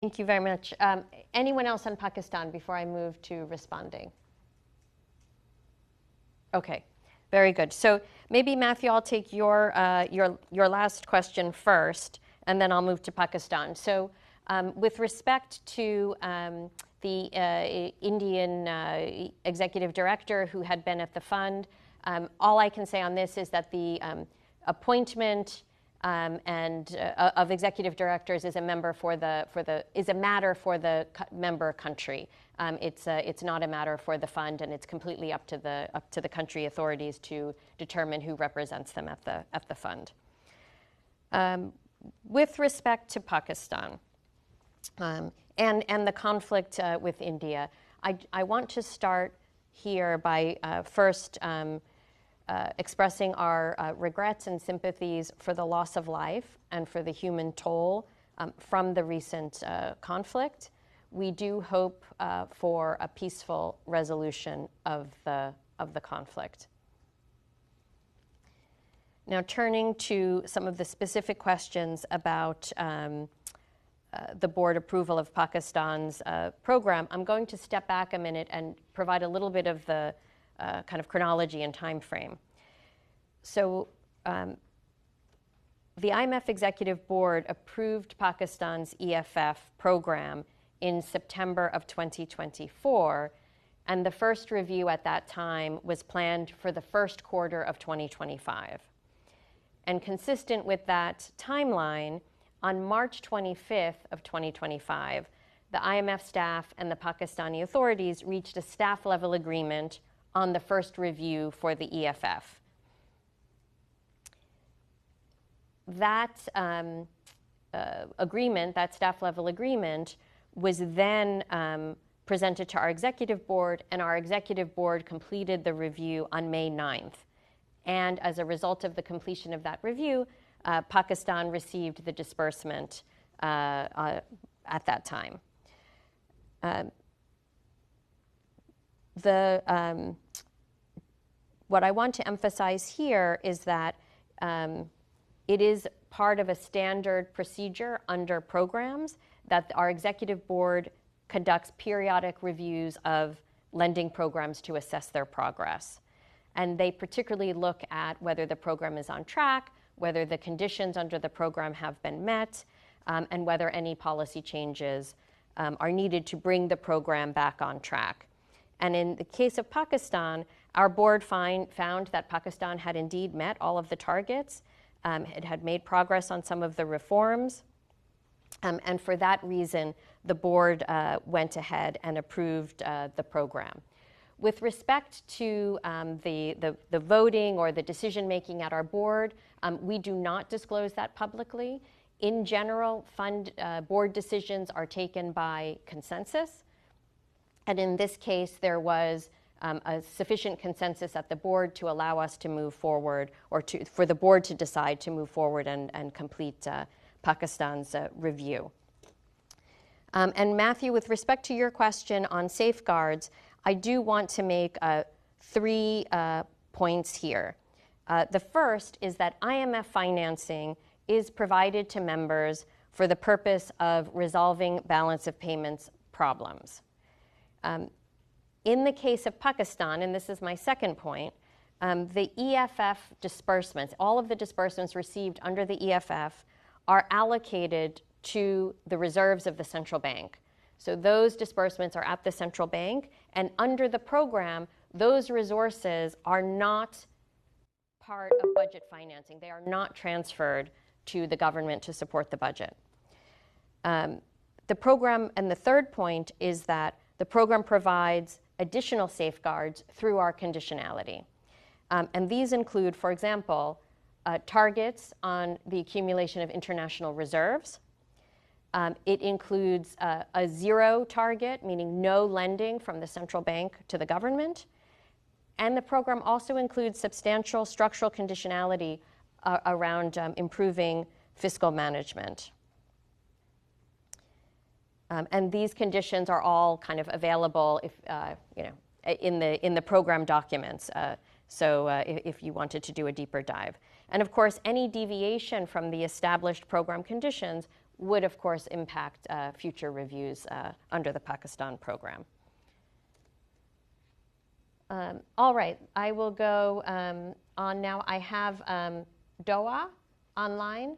Thank you very much. Anyone else on Pakistan before I move to responding? Okay, very good. So maybe Matthew, I'll take your last question first, and then I'll move to Pakistan. So with respect to the Indian executive director who had been at the fund, all I can say on this is that the appointment of executive directors is a matter for the member country. It's not a matter for the fund, and it's completely up to the country authorities to determine who represents them at the fund. With respect to Pakistan and the conflict with India, I want to start here by first expressing our regrets and sympathies for the loss of life and for the human toll from the recent conflict. We do hope for a peaceful resolution of the conflict. Now, turning to some of the specific questions about the board approval of Pakistan's program, I'm going to step back a minute and provide a little bit of the kind of chronology and time frame. So the IMF Executive Board approved Pakistan's EFF program in September of 2024, and the first review at that time was planned for the first quarter of 2025. And consistent with that timeline, on March 25th of 2025, the IMF staff and the Pakistani authorities reached a staff-level agreement on the first review for the EFF. That agreement, that staff-level agreement, was then presented to our executive board, and our executive board completed the review on May 9th. And as a result of the completion of that review, Pakistan received the disbursement at that time. What I want to emphasize here is that it is part of a standard procedure under programs that our executive board conducts periodic reviews of lending programs to assess their progress. And they particularly look at whether the program is on track, whether the conditions under the program have been met, and whether any policy changes are needed to bring the program back on track. And in the case of Pakistan, our board found that Pakistan had indeed met all of the targets. It had made progress on some of the reforms. And for that reason, the board went ahead and approved the program. With respect to the voting or the decision-making at our board, we do not disclose that publicly. In general, board decisions are taken by consensus. And in this case, there was a sufficient consensus at the board to allow us to move forward, or for the board to decide to move forward and complete Pakistan's review. And Matthew, with respect to your question on safeguards, I do want to make 3 points here. The first is that IMF financing is provided to members for the purpose of resolving balance of payments problems. In the case of Pakistan, and this is my second point, the EFF disbursements, all of the disbursements received under the EFF are allocated to the reserves of the central bank. So those disbursements are at the central bank, and under the program, those resources are not part of budget financing. They are not transferred to the government to support the budget. The program, and the third point is that the program provides additional safeguards through our conditionality. And these include, for example, targets on the accumulation of international reserves. It includes a zero target, meaning no lending from the central bank to the government. And the program also includes substantial structural conditionality around improving fiscal management. And these conditions are all kind of available in the program documents. So if you wanted to do a deeper dive. And of course, any deviation from the established program conditions would, of course, impact future reviews under the Pakistan program. All right, I will go on now. I have Doha online.